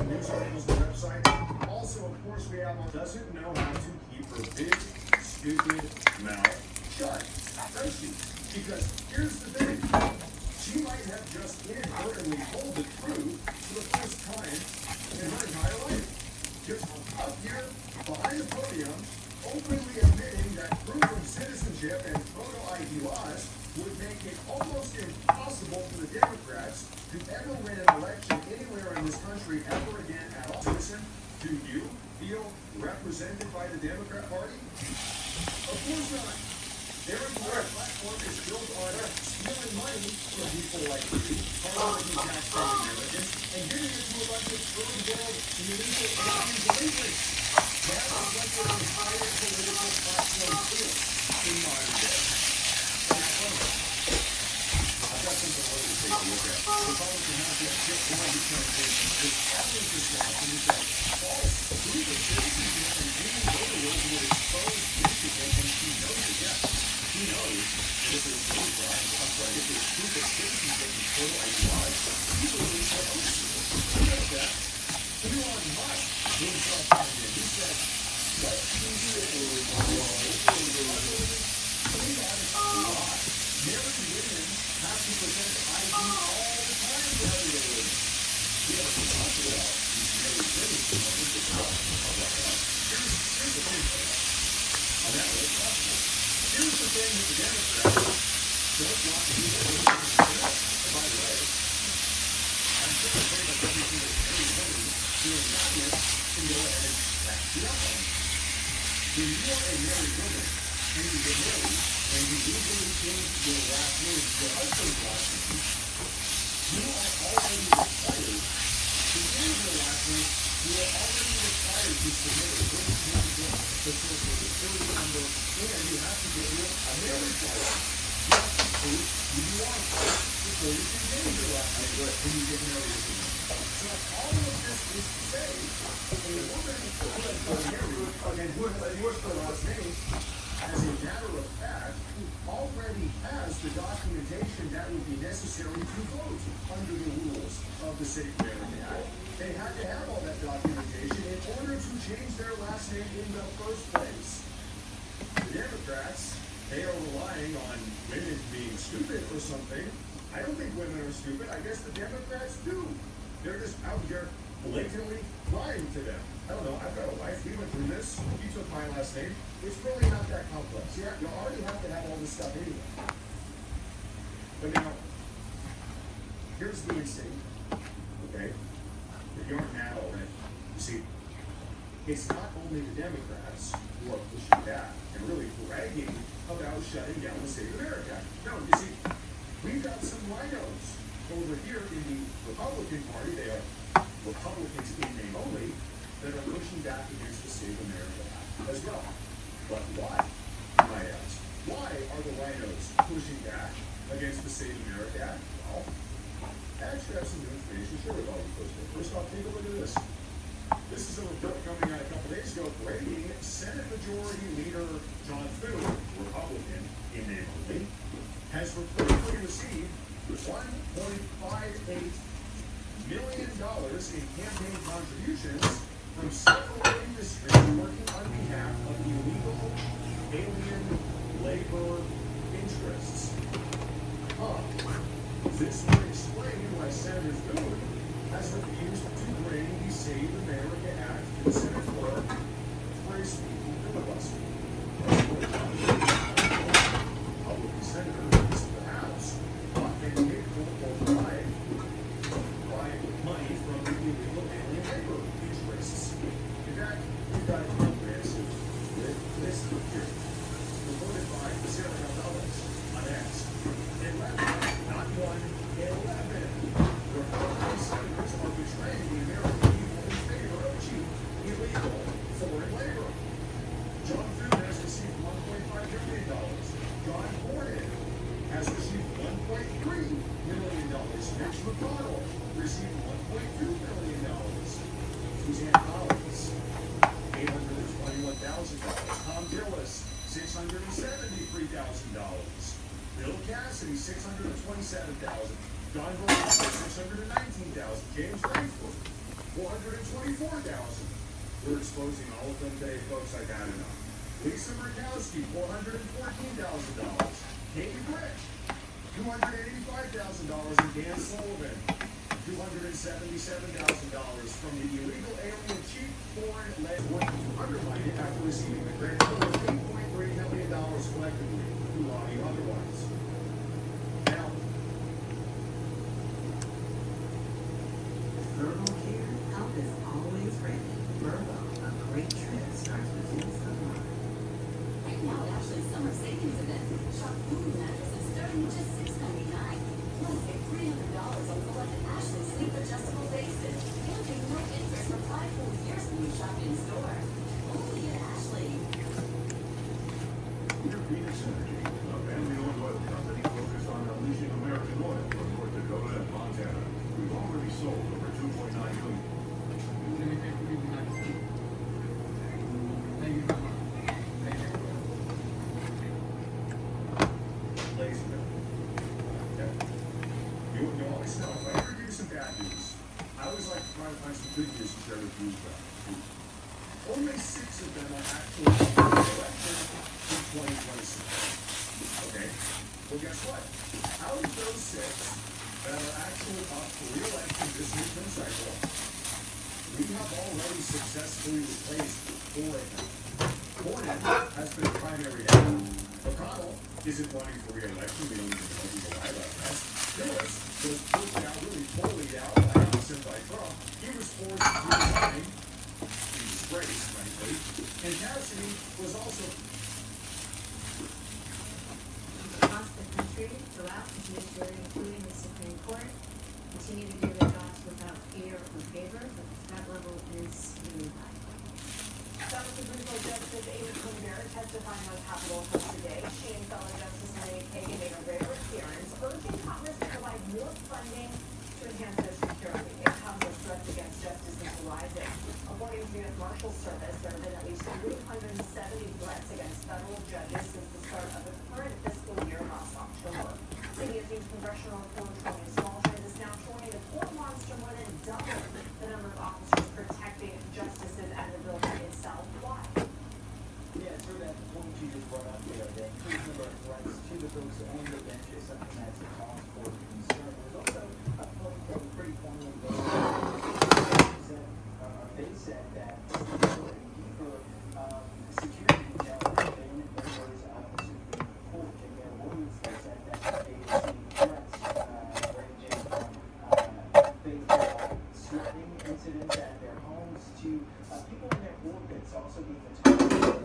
some news articles on the website. Also, of course, we have doesn't know how to keep her big, stupid mouth shut, does she? Because here's the thing. She might have just inadvertently told the truth for the first time in her entire life. Just up here, behind the podium, openly admitting that proof of citizenship and photo ID laws would make it almost impossible for the Democrats to ever win an election anywhere in this country ever again at all. Citizen, do you feel represented by the Democrat Party? Of course not. Their entire platform is built on stealing money from people like you, hardworking taxpaying Americans, and giving it to a bunch of third-world illegal alien delinquents. That is what their entire political platform is in modern day. I've got something I want to take a look at. Republican has yet just one determination. This challenge is that when you say false proof of citizenship and any voter rolls would expose Michigan, and she knows it, yes. She knows that if there's proof of citizenship and photo ID laws, people will say, oh, she knows that. Elon Musk himself came in. He said, let's do it. We have a lot. Married women have to present ID all the time for everybody. We have to talk about these married women. Here's the thing. On that way, here's the thing with the Democrats don't want to do. By the way, I'm sure the thing that everything that married women doing madness can go ahead and back you up on. When you are a married woman and you get married and you legally change your last name to your husband's last name, you are already required to change your last name. You are already required to submit a birth certificate, the social security number, and you have to get a marriage license. You have to prove who you are before you can change your last name when you get married. So all of this is to say, a woman who has been married and who has divorced her last name, as a matter of fact, already has the documentation that would be necessary to vote under the rules of the Safe Marriage Act. They had to have all that documentation in order to change their last name in the first place. The Democrats, they are relying on women being stupid or something. I don't think women are stupid. I guess the Democrats do. They're just out here blatantly lying to them. I don't know. I've got a wife. We went through this. You took my last name. It's really not that complex. You already have to have all this stuff anyway. But now, here's the insane. Okay? If you aren't mad already. You see, it's not only the Democrats who are pushing back and really bragging about shutting down the State of America. No, you see, we've got some rhinos over here in the Republican Party. They are Republicans in name only that are pushing back against the State of America Act as well. But why, you might ask? Why are the rhinos pushing back against the State of America Act? Well, I actually have some new information to share with all you folks. First off, take a look at this. This is a report coming out a couple days ago, breaking Senate Majority Leader John Thune, Republican in name only, has reportedly received $1.58 million in campaign contributions from several industries working on behalf of illegal alien labor interests. This would explain why Senator Thune has refused to bring the Save America Act to the Senate floor for a speedy filibuster. Republican senators in the House have been capable or bribed by money from the illegal alien labor interests. In fact, we've got a comprehensive list here, reported by Sarah Gonzalez on X. 11, not 1, 11. Republican senators are betraying the American people in favor of cheap, illegal foreign labor. John Thune has received $1.5 million. John Cornyn has received $1.3 million. Mitch McConnell received $1.2 million. Suzanne Collins, $821,000. Tom Tillis, $673,000. Bill Cassidy, $627,000. John Verhoeven, $619,000. James Langford, $424,000. We're exposing all of them today, folks. I got enough. Lisa Murkowski, $414,000. Katie Britt, $285,000. And Dan Sullivan, $277,000 from the illegal alien cheap foreign led undermining it after receiving the grand total of $8.3 million collectively through lying otherwise. Now, Verbal care, help is always ready. Verbal, a great trip starts with use of mind. Right now at Ashley's summer savings event, shop food mattresses starting at just $6.99. Plus, get $300 on selected Ashley sleep adjustable bases. And pay no interest for 5 full years when you shop in store. Only at Ashley. Dear Phoenix Energy, a family-owned oil company focused on unleashing American oil from North Dakota and Montana. We've already sold over 2.9 million. Ladies and gentlemen, okay. You always know, if I ever give you some bad news, I always like to try to find some good news to share with you as well. Only 6 of them are actually elected in 2026. Okay? Well, guess what? Out of those 6 that are actually up for re-election this midterm cycle, we have already successfully replaced 4 of them. Cornyn has been a primary candidate. McConnell isn't running for re-election. We don't even know who I left us. Lewis was proved out really poorly out by Allison by Trump. He was forced to resign. He disgraced, frankly. And Cassidy was also Across the country, throughout the judiciary, including the Supreme Court, continue to do their jobs without fear or favor, but the threat level is really high. South Supreme Court Justice Amy Coney Barrett testifying on Capitol Hill today. She and fellow Justice Elena Kagan made a rare appearance, urging Congress to provide more funding to enhance their security. It comes as threats against justice is rising. According to the U.S. Marshal Service, there have been at least 370 threats against federal judges since the start of the current fiscal year last October. CBS News congressional reporter Tony Smallhead is now showing the court wants to more than double the number of officers protecting justices and the building itself. Why? Yeah, it's sort of that point you just brought up there, that increased number of threats to the folks on the bench is something that's a cause for concern. There's also a point that was pretty poignant there. They said that security for security detail has been members of the Supreme Court, and their lawyers said that they received threats ranging from threatening incidents at their homes to people in their orbits also being the target